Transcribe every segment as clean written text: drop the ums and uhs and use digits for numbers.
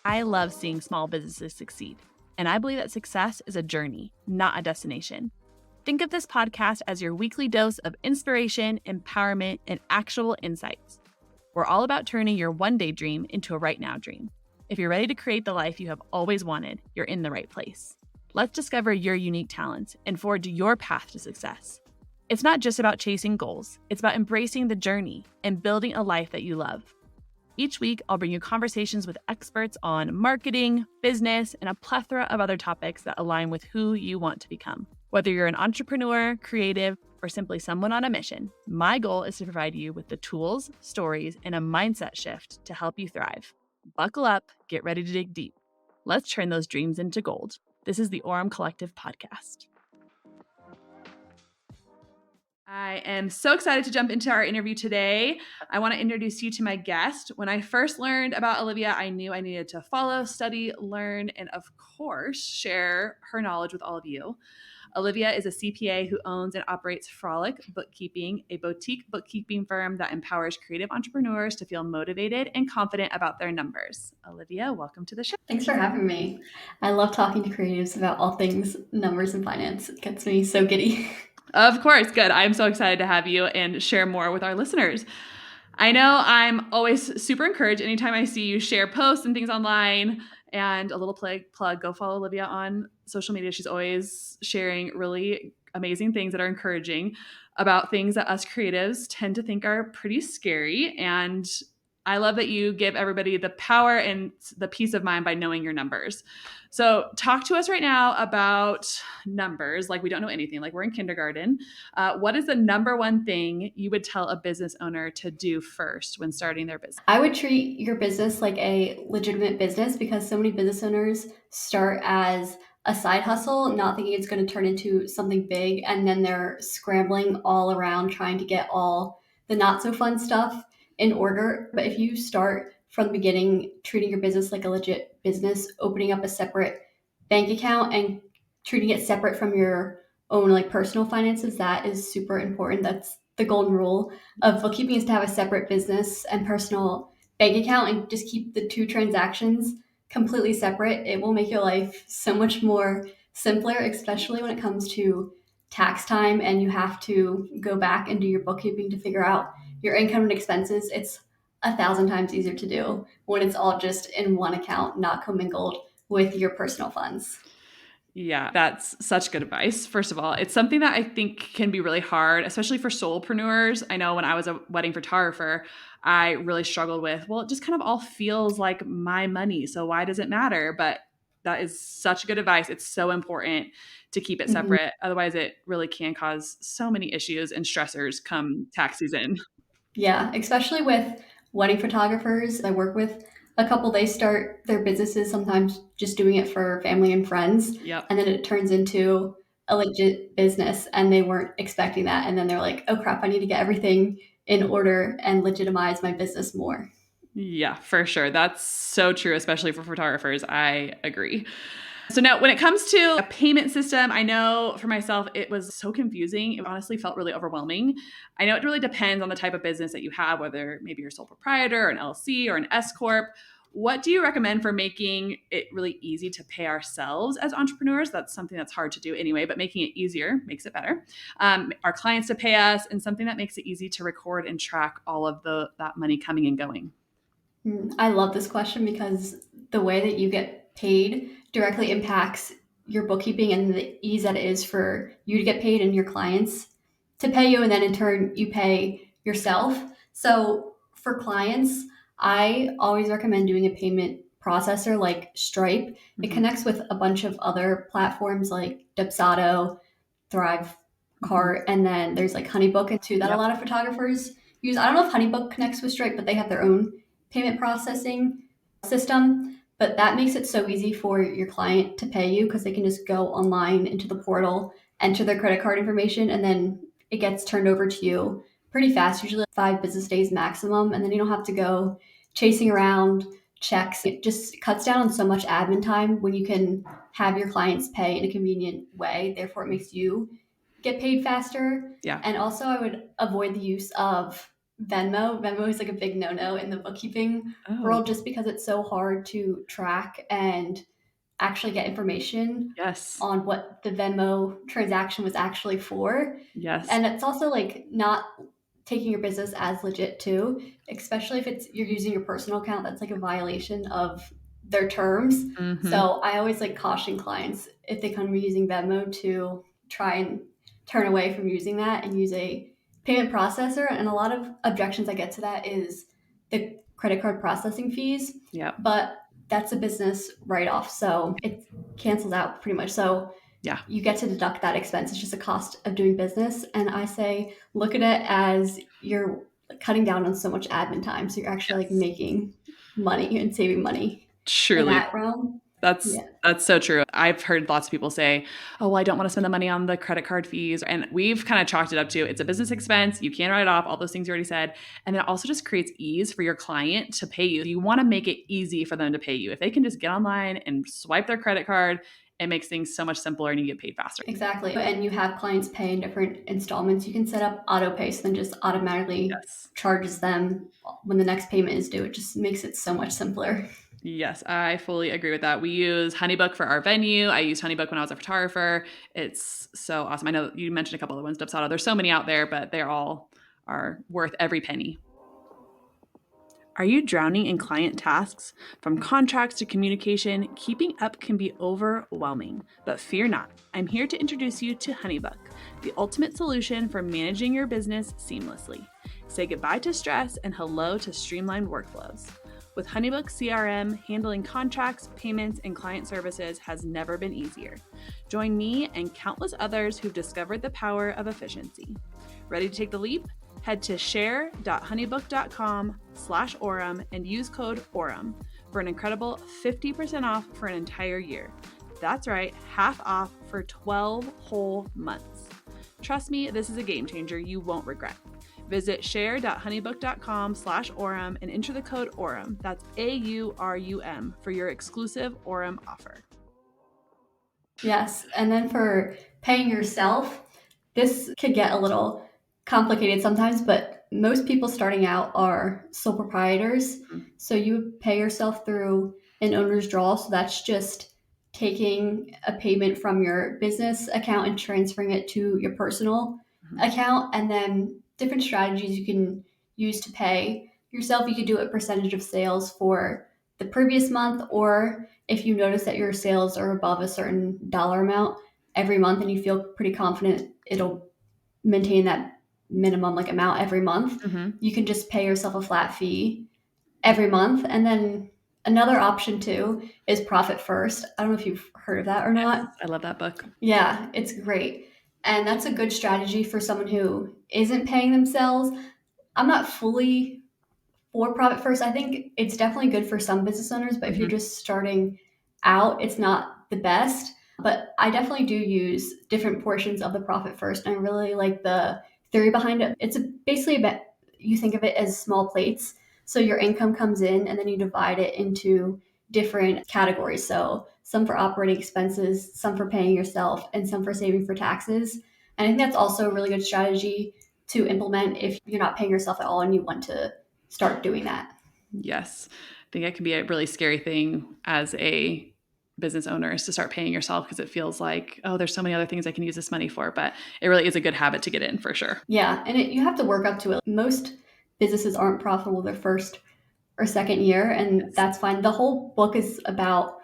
I love seeing small businesses succeed, and I believe that success is a journey, not a destination. Think of this podcast as your weekly dose of inspiration, empowerment, and actionable insights. We're all about turning your one-day dream into a right-now dream. If you're ready to create the life you have always wanted, you're in the right place. Let's discover your unique talents and forge your path to success. It's not just about chasing goals, it's about embracing the journey and building a life that you love. Each week, I'll bring you conversations with experts on marketing, business, and a plethora of other topics that align with who you want to become. Whether you're an entrepreneur, creative, or simply someone on a mission, my goal is to provide you with the tools, stories, and a mindset shift to help you thrive. Buckle up, get ready to dig deep. Let's turn those dreams into gold. This is the Orem Collective podcast. I am so excited to jump into our interview today. I want to introduce you to my guest. When I first learned about Olivia, I knew I needed to follow, study, learn, and of course, share her knowledge with all of you. Olivia is a CPA who owns and operates Frolic Bookkeeping, a boutique bookkeeping firm that empowers creative entrepreneurs to feel motivated and confident about their numbers. Olivia, welcome to the show. Thanks for having me. I love talking to creatives about all things numbers and finance. It gets me so giddy. Of course, good. I'm so excited to have you and share more with our listeners. I know I'm always super encouraged anytime I see you share posts and things online. And a little plug, go follow Olivia on social media. She's always sharing really amazing things that are encouraging about things that us creatives tend to think are pretty scary. And I love that you give everybody the power and the peace of mind by knowing your numbers. So talk to us right now about numbers. Like we don't know anything, like we're in kindergarten. What is the number one thing you would tell a business owner to do first when starting their business? I would treat your business like a legitimate business because so many business owners start as a side hustle, not thinking it's going to turn into something big. And then they're scrambling all around trying to get all the not so fun stuff in order. But if you start from the beginning, treating your business like a legit business, opening up a separate bank account and treating it separate from your own like personal finances, that is super important. That's the golden rule of bookkeeping, is to have a separate business and personal bank account and just keep the two transactions completely separate. It will make your life so much more simpler, especially when it comes to tax time and you have to go back and do your bookkeeping to figure out your income and expenses. It's 1,000 times easier to do when it's all just in one account, not commingled with your personal funds. Yeah, that's such good advice. First of all, it's something that I think can be really hard, especially for solopreneurs. I know when I was a wedding photographer, I really struggled with, well, it just kind of all feels like my money. So why does it matter? But that is such good advice. It's so important to keep it separate. Otherwise, it really can cause so many issues and stressors come tax season. Yeah, especially with wedding photographers I work with, a couple, they start their businesses sometimes just doing it for family and friends. Yep. And then it turns into a legit business and they weren't expecting that. And then they're like, oh crap, I need to get everything in order and legitimize my business more. Yeah, for sure. That's so true, especially for photographers. I agree. So now when it comes to a payment system, I know for myself, it was so confusing. It honestly felt really overwhelming. I know it really depends on the type of business that you have, whether maybe you're a sole proprietor or an LLC or an S Corp. What do you recommend for making it really easy to pay ourselves as entrepreneurs? That's something that's hard to do anyway, but making it easier makes it better. Our clients to pay us, and something that makes it easy to record and track all of that money coming and going. I love this question because the way that you get paid directly impacts your bookkeeping and the ease that it is for you to get paid and your clients to pay you. And then in turn, you pay yourself. So for clients, I always recommend doing a payment processor like Stripe. It connects with a bunch of other platforms like Dubsado, Thrive Cart, and then there's like Honeybook too that a lot of photographers use. I don't know if Honeybook connects with Stripe, but they have their own payment processing system. But that makes it so easy for your client to pay you because they can just go online into the portal, enter their credit card information, and then it gets turned over to you pretty fast, usually 5 business days maximum. And then you don't have to go chasing around checks. It just cuts down on so much admin time when you can have your clients pay in a convenient way. Therefore, it makes you get paid faster. Yeah. And also I would avoid the use of Venmo. Venmo is like a big no-no in the bookkeeping Oh, world just because it's so hard to track and actually get information yes. on what the Venmo transaction was actually for. Yes. And it's also like not taking your business as legit too, especially if it's you're using your personal account. That's like a violation of their terms. Mm-hmm. So I always like caution clients if they come to me using Venmo to try and turn away from using that and use a payment processor. And a lot of objections I get to that is the credit card processing fees, Yep. but that's a business write-off, so it cancels out pretty much. So Yeah. you get to deduct that expense. It's just a cost of doing business. And I say, look at it as you're cutting down on so much admin time. So you're actually like Yes. making money and saving money in Truly. that realm. That's Yeah, that's so true. I've heard lots of people say, "Oh, well, I don't want to spend the money on the credit card fees." And we've kind of chalked it up to it's a business expense. You can write it off, all those things you already said. And it also just creates ease for your client to pay you. You want to make it easy for them to pay you. If they can just get online and swipe their credit card, it makes things so much simpler and you get paid faster. exactly. And you have clients pay in different installments. You can set up auto pay so then just automatically Yes. charges them when the next payment is due. It just makes it so much simpler. Yes, I fully agree with that. We use HoneyBook for our venue. I used HoneyBook when I was a photographer. It's so awesome. I know you mentioned a couple of ones, Dubsado. There's so many out there, but they're all are worth every penny. Are you drowning in client tasks? From contracts to communication, keeping up can be overwhelming. But fear not. I'm here to introduce you to HoneyBook, the ultimate solution for managing your business seamlessly. Say goodbye to stress and hello to streamlined workflows. With HoneyBook CRM, handling contracts, payments, and client services has never been easier. Join me and countless others who've discovered the power of efficiency. Ready to take the leap? Head to share.honeybook.com/Orem and use code OREM for an incredible 50% off for an entire year. That's right, half off for 12 whole months. Trust me, this is a game changer you won't regret. Visit share.honeybook.com/Orem and enter the code OREM, that's AURUM, for your exclusive Orem offer. Yes. And then for paying yourself, this could get a little complicated sometimes, but most people starting out are sole proprietors. So you would pay yourself through an owner's draw. So that's just taking a payment from your business account and transferring it to your personal account. And then different strategies you can use to pay yourself. You could do a percentage of sales for the previous month, or if you notice that your sales are above a certain dollar amount every month and you feel pretty confident it'll maintain that minimum like amount every month, Mm-hmm. you can just pay yourself a flat fee every month. And then another option too is profit first. I don't know if you've heard of that or Yes, not. I love that book. Yeah, it's great. And that's a good strategy for someone who isn't paying themselves. I'm not fully for profit first. I think it's definitely good for some business owners, but if you're Mm-hmm. just starting out, it's not the best. But I definitely do use different portions of the profit first. And I really like the theory behind it. It's basically about, you think of it as small plates. So your income comes in and then you divide it into different categories. So some for operating expenses, some for paying yourself, and some for saving for taxes. And I think that's also a really good strategy to implement if you're not paying yourself at all and you want to start doing that. Yes. I think it can be a really scary thing as a business owner is to start paying yourself because it feels like, oh, there's so many other things I can use this money for. But it really is a good habit to get in for sure. Yeah, and you have to work up to it. Most businesses aren't profitable their first or second year, and Yes, that's fine. The whole book is about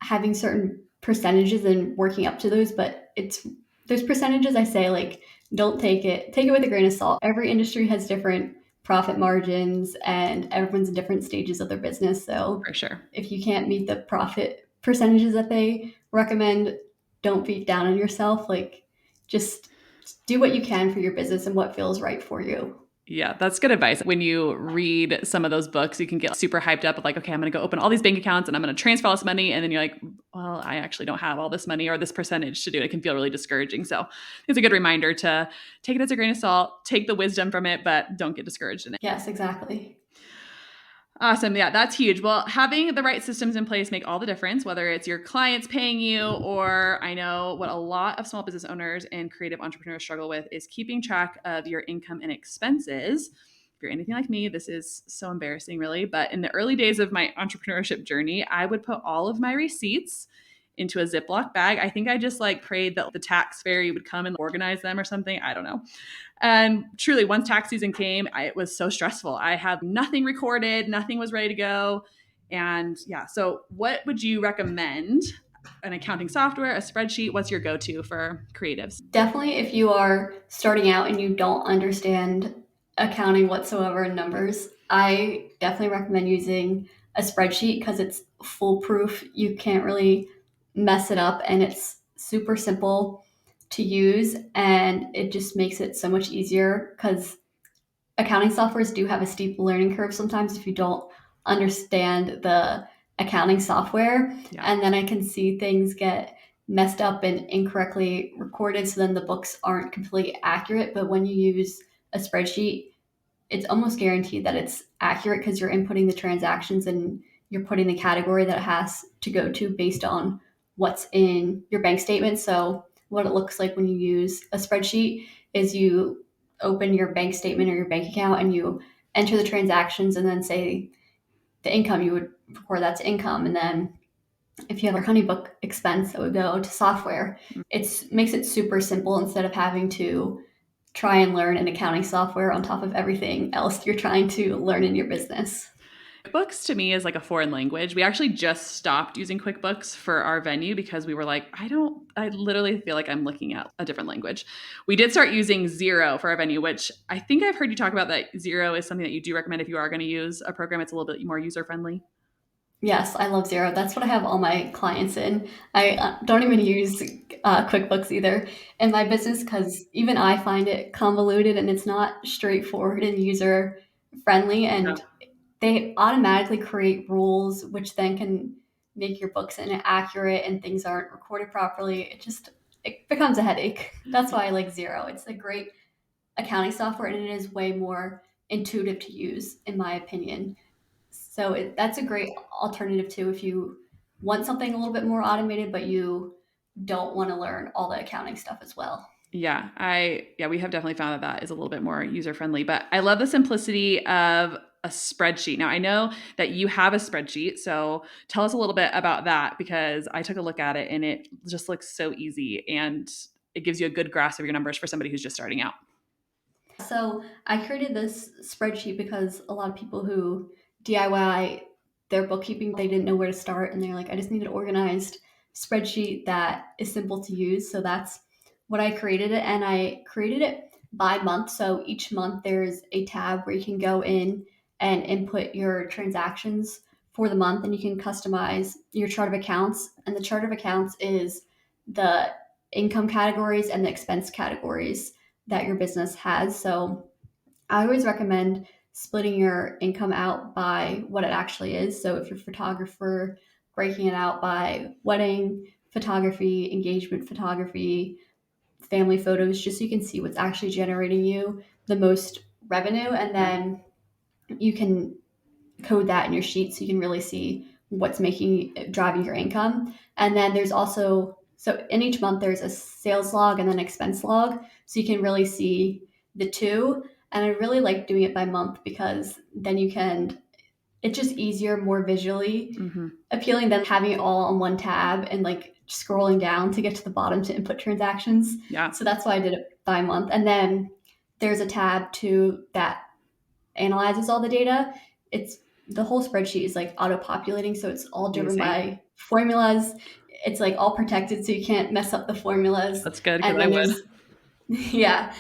having certain percentages and working up to those, but it's those percentages I say like don't take it with a grain of salt. Every industry has different profit margins and everyone's in different stages of their business. So for sure. if you can't meet the profit percentages that they recommend, don't beat down on yourself. Like just do what you can for your business and what feels right for you. Yeah, that's good advice. When you read some of those books, you can get super hyped up of like, okay, I'm going to go open all these bank accounts and I'm going to transfer all this money. And then you're like, well, I actually don't have all this money or this percentage to do it. It can feel really discouraging. So it's a good reminder to take it as a grain of salt, take the wisdom from it, but don't get discouraged in it. Yes, exactly. Awesome. Yeah, that's huge. Well, having the right systems in place make all the difference, whether it's your clients paying you or I know what a lot of small business owners and creative entrepreneurs struggle with is keeping track of your income and expenses. you're anything like me, this is so embarrassing, really. But in the early days of my entrepreneurship journey, I would put all of my receipts into a Ziploc bag. I think I just like prayed that the tax fairy would come and organize them or something. I don't know. And truly, once tax season came, it was so stressful. I had nothing recorded, nothing was ready to go. And yeah, so what would you recommend? An accounting software, a spreadsheet? What's your go-to for creatives? Definitely, if you are starting out and you don't understand accounting whatsoever in numbers, I definitely recommend using a spreadsheet because it's foolproof. You can't really mess it up, and it's super simple to use, and it just makes it so much easier because accounting softwares do have a steep learning curve sometimes if you don't understand the accounting software. Yeah. And then I can see things get messed up and incorrectly recorded. So then the books aren't completely accurate. But when you use a spreadsheet, it's almost guaranteed that it's accurate because you're inputting the transactions and you're putting the category that it has to go to based on what's in your bank statement. So what it looks like when you use a spreadsheet is you open your bank statement or your bank account and you enter the transactions and then say the income, you would record that to income. And then if you have a HoneyBook expense, that would go to software. It makes it super simple instead of having to try and learn an accounting software on top of everything else you're trying to learn in your business. QuickBooks to me is like a foreign language. We actually just stopped using QuickBooks for our venue because we were like, I literally feel like I'm looking at a different language. We did start using Xero for our venue, which I think I've heard you talk about that Xero is something that you do recommend if you are going to use a program. It's a little bit more user friendly. Yes, I love Xero. That's what I have all my clients in. I don't even use QuickBooks either in my business because even I find it convoluted and it's not straightforward and user friendly. And they automatically create rules, which then can make your books inaccurate and things aren't recorded properly. It becomes a headache. That's why I like Xero. It's a great accounting software and it is way more intuitive to use, in my opinion. So that's a great alternative too if you want something a little bit more automated, but you don't want to learn all the accounting stuff as well. Yeah, we have definitely found that is a little bit more user friendly, but I love the simplicity of a spreadsheet. Now, I know that you have a spreadsheet, so tell us a little bit about that because I took a look at it and it just looks so easy and it gives you a good grasp of your numbers for somebody who's just starting out. So I created this spreadsheet because a lot of people who DIY their bookkeeping, they didn't know where to start. And they're like, I just need an organized spreadsheet that is simple to use. So that's what I created it. And I created it by month. So each month there's a tab where you can go in and input your transactions for the month and you can customize your chart of accounts. And the chart of accounts is the income categories and the expense categories that your business has. So I always recommend splitting your income out by what it actually is. So if you're a photographer, breaking it out by wedding photography, engagement photography, family photos, just so you can see what's actually generating you the most revenue. And then you can code that in your sheet so you can really see what's driving your income. And then there's also, so in each month there's a sales log and then expense log, so you can really see the two. And I really like doing it by month because then it's just easier, more visually appealing than having it all on one tab and like scrolling down to get to the bottom to input transactions. So that's why I did it by month. And then there's a tab too that analyzes all the data. The whole spreadsheet is like auto-populating, so it's all driven by formulas. It's like all protected, so you can't mess up the formulas. That's good because I would. Yeah.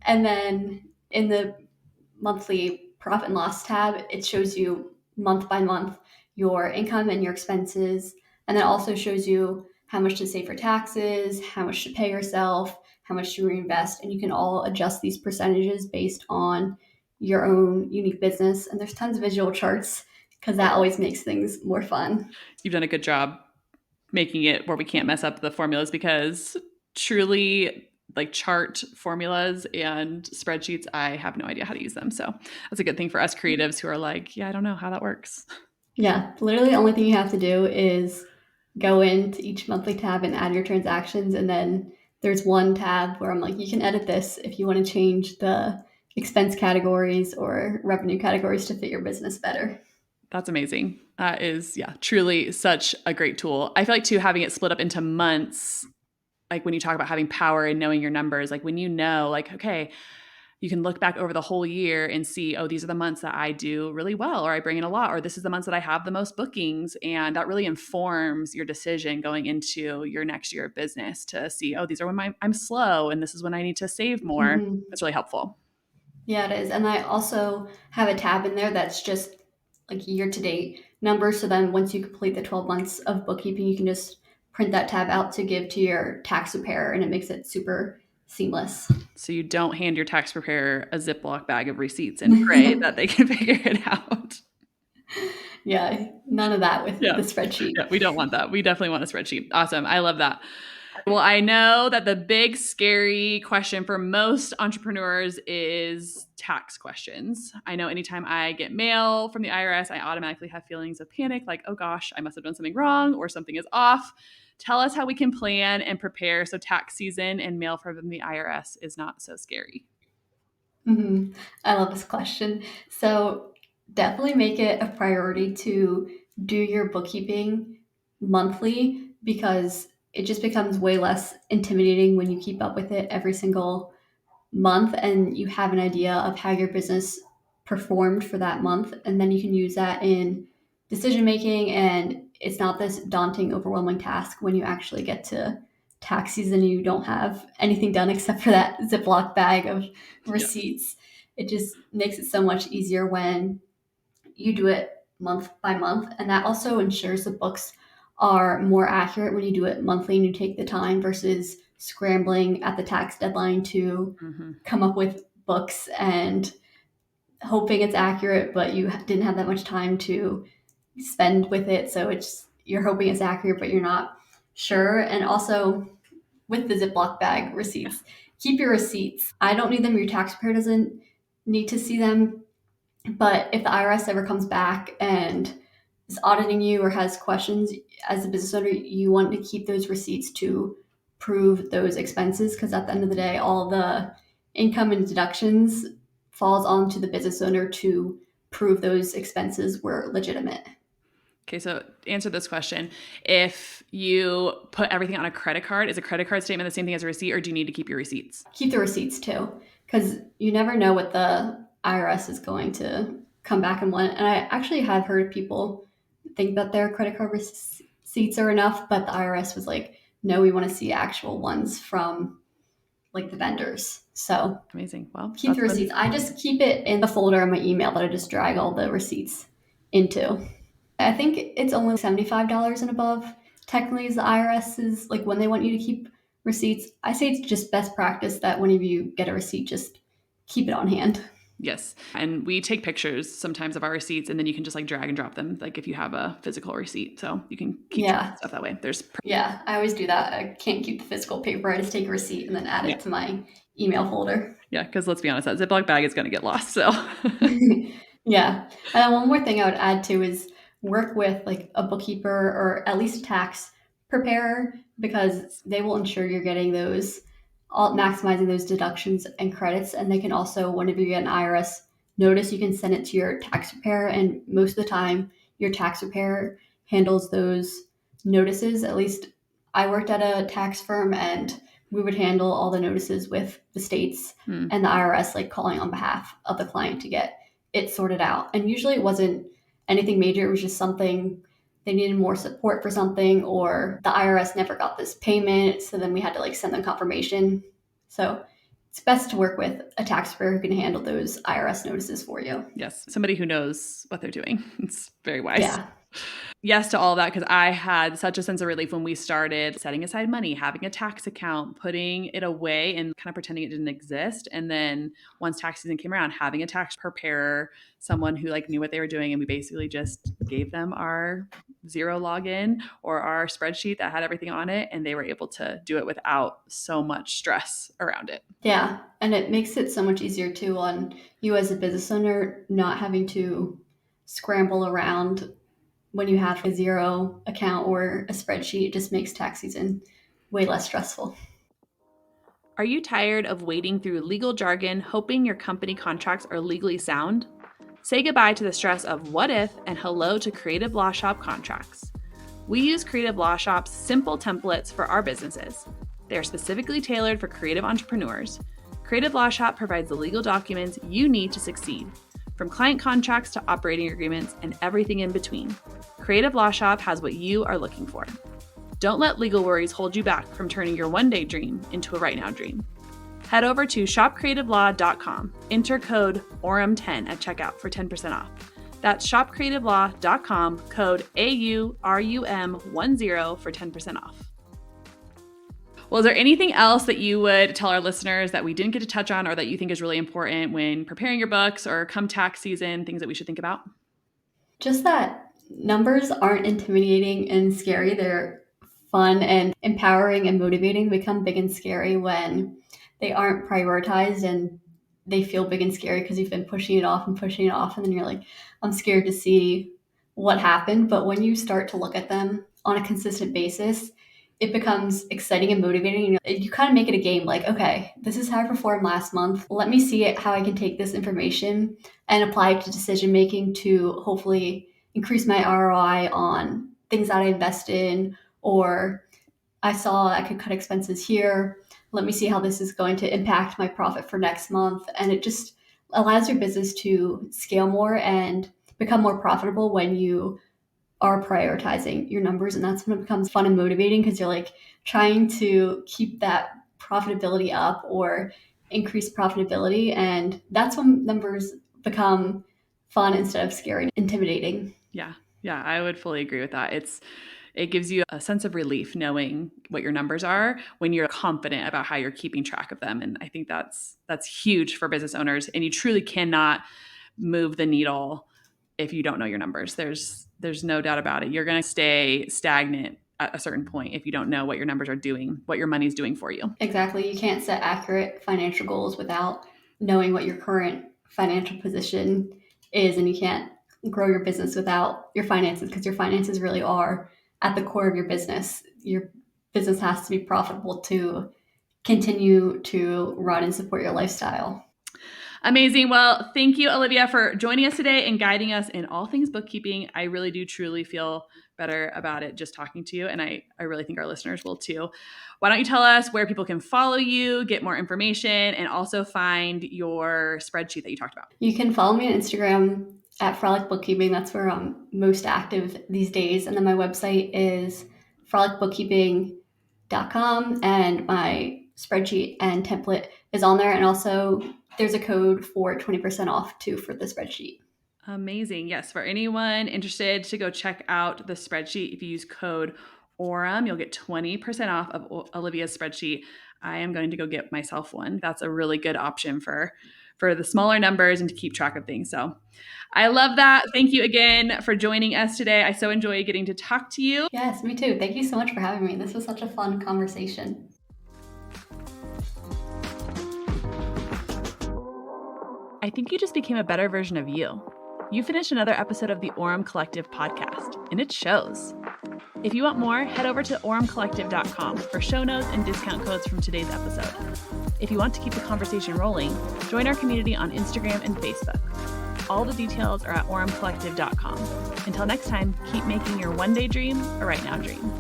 And then in the monthly profit and loss tab, it shows you month by month your income and your expenses, and then also shows you how much to save for taxes, how much to pay yourself, how much to reinvest, and you can all adjust these percentages based on your own unique business. And there's tons of visual charts because that always makes things more fun. You've done a good job making it where we can't mess up the formulas because truly like chart formulas and spreadsheets, I have no idea how to use them. So that's a good thing for us creatives who are like, yeah, I don't know how that works. Yeah, literally the only thing you have to do is go into each monthly tab and add your transactions. And then there's one tab where I'm like, you can edit this if you want to change the expense categories or revenue categories to fit your business better. That's amazing. That is, yeah, truly such a great tool. I feel like too, having it split up into months, like when you talk about having power and knowing your numbers, like when you know, like, okay, you can look back over the whole year and see, oh, these are the months that I do really well, or I bring in a lot, or this is the months that I have the most bookings. And that really informs your decision going into your next year of business to see, oh, these are when I'm slow and this is when I need to save more. Mm-hmm. It's really helpful. Yeah, it is. And I also have a tab in there that's just like year to date numbers. So then once you complete the 12 months of bookkeeping, you can just print that tab out to give to your tax preparer, and it makes it super seamless. So you don't hand your tax preparer a Ziploc bag of receipts and pray that they can figure it out. Yeah, none of that with Yeah. the spreadsheet. Yeah, we don't want that. We definitely want a spreadsheet. Awesome. I love that. Well, I know that the big scary question for most entrepreneurs is tax questions. I know anytime I get mail from the IRS, I automatically have feelings of panic like, oh gosh, I must have done something wrong or something is off. Tell us how we can plan and prepare so tax season and mail from the IRS is not so scary. Mm-hmm. I love this question. So definitely make it a priority to do your bookkeeping monthly, because it just becomes way less intimidating when you keep up with it every single month and you have an idea of how your business performed for that month. And then you can use that in decision making. And it's not this daunting, overwhelming task when you actually get to tax season and you don't have anything done except for that Ziploc bag of Yes. receipts. It just makes it so much easier when you do it month by month. And that also ensures the books are more accurate when you do it monthly and you take the time versus scrambling at the tax deadline to Mm-hmm. come up with books and hoping it's accurate, but you didn't have that much time to spend with it. So it's you're hoping it's accurate, but you're not sure. And also with the Ziploc bag Yeah. receipts, keep your receipts. I don't need them. Your tax preparer doesn't need to see them. But if the IRS ever comes back and is auditing you or has questions as a business owner, you want to keep those receipts to prove those expenses, because at the end of the day, all the income and deductions falls onto the business owner to prove those expenses were legitimate. Okay, so answer this question. If you put everything on a credit card, is a credit card statement the same thing as a receipt, or do you need to keep your receipts? Keep the receipts too, because you never know what the IRS is going to come back and want. And I actually have heard people think that their credit card receipts are enough, but the IRS was like, no, we want to see actual ones from like the vendors. So Amazing. Well, keep that's the good. receipts. I just keep it in the folder on my email that I just drag all the receipts into. I think it's only $75 and above. Technically, is the IRS's like when they want you to keep receipts. I say it's just best practice that whenever you get a receipt, just keep it on hand. Yes. And we take pictures sometimes of our receipts and then you can just like drag and drop them, like if you have a physical receipt. So you can keep track Yeah, of stuff that way. yeah. I always do that. I can't keep the physical paper. I just take a receipt and then add Yeah. it to my email folder. Yeah. Because let's be honest, that Ziploc bag is going to get lost. So, Yeah. And then one more thing I would add to is work with like a bookkeeper or at least a tax preparer, because they will ensure you're getting those, all maximizing those deductions and credits. And they can also, whenever you get an IRS notice, you can send it to your tax preparer. And most of the time, your tax preparer handles those notices. At least I worked at a tax firm and we would handle all the notices with the states and the IRS, like calling on behalf of the client to get it sorted out. And usually it wasn't anything major, it was just something they needed more support for something, or the IRS never got this payment. So then we had to like send them confirmation. So it's best to work with a tax preparer who can handle those IRS notices for you. yes, somebody who knows what they're doing. It's very wise. Yeah. Yes to all of that, because I had such a sense of relief when we started setting aside money, having a tax account, putting it away and kind of pretending it didn't exist. And then once tax season came around, having a tax preparer, someone who like knew what they were doing, and we basically just gave them our zero login or our spreadsheet that had everything on it, and they were able to do it without so much stress around it. Yeah. And it makes it so much easier too on you as a business owner, not having to scramble around when you have a zero account or a spreadsheet. It just makes tax season way less stressful. Are you tired of wading through legal jargon, hoping your company contracts are legally sound? Say goodbye to the stress of what if and hello to Creative Law Shop contracts. We use Creative Law Shop's simple templates for our businesses. They are specifically tailored for creative entrepreneurs. Creative Law Shop provides the legal documents you need to succeed, from client contracts to operating agreements and everything in between. Creative Law Shop has what you are looking for. Don't let legal worries hold you back from turning your one-day dream into a right-now dream. Head over to shopcreativelaw.com. Enter code ORUM10 at checkout for 10% off. That's shopcreativelaw.com, code AURUM10 for 10% off. Well, is there anything else that you would tell our listeners that we didn't get to touch on or that you think is really important when preparing your books or come tax season, things that we should think about? Just that numbers aren't intimidating and scary. They're fun and empowering and motivating. They become big and scary when they aren't prioritized and they feel big and scary because you've been pushing it off. And then you're like, I'm scared to see what happened. But when you start to look at them on a consistent basis, it becomes exciting and motivating. And you kind of make it a game, like, okay, this is how I performed last month. Let me see how I can take this information and apply it to decision making to hopefully increase my ROI on things that I invest in, or I saw I could cut expenses here. Let me see how this is going to impact my profit for next month. And it just allows your business to scale more and become more profitable when you are prioritizing your numbers. And that's when it becomes fun and motivating, because you're like trying to keep that profitability up or increase profitability. And that's when numbers become fun instead of scary and intimidating. Yeah, I would fully agree with that. It gives you a sense of relief knowing what your numbers are when you're confident about how you're keeping track of them. And I think that's huge for business owners. And you truly cannot move the needle if you don't know your numbers. There's no doubt about it. You're going to stay stagnant at a certain point if you don't know what your numbers are doing, what your money's doing for you. Exactly. You can't set accurate financial goals without knowing what your current financial position is, and you can't grow your business without your finances, because your finances really are at the core of your business. Your business has to be profitable to continue to run and support your lifestyle. Amazing. Well, thank you, Olivia, for joining us today and guiding us in all things bookkeeping. I really do truly feel better about it just talking to you, and I really think our listeners will too. Why don't you tell us where people can follow you, get more information, and also find your spreadsheet that you talked about? You can follow me on Instagram at Frolic Bookkeeping. That's where I'm most active these days. And then my website is frolicbookkeeping.com, and my spreadsheet and template is on there. And also there's a code for 20% off too for the spreadsheet. Amazing. Yes. For anyone interested to go check out the spreadsheet, if you use code ORUM, you'll get 20% off of Olivia's spreadsheet. I am going to go get myself one. That's a really good option for the smaller numbers and to keep track of things. So I love that. Thank you again for joining us today. I so enjoy getting to talk to you. Yes, me too. Thank you so much for having me. This was such a fun conversation. I think you just became a better version of you. You finished another episode of the ORUM Collective podcast, and it shows. If you want more, head over to orumcollective.com for show notes and discount codes from today's episode. If you want to keep the conversation rolling, join our community on Instagram and Facebook. All the details are at orumcollective.com. Until next time, keep making your one-day dream a right-now dream.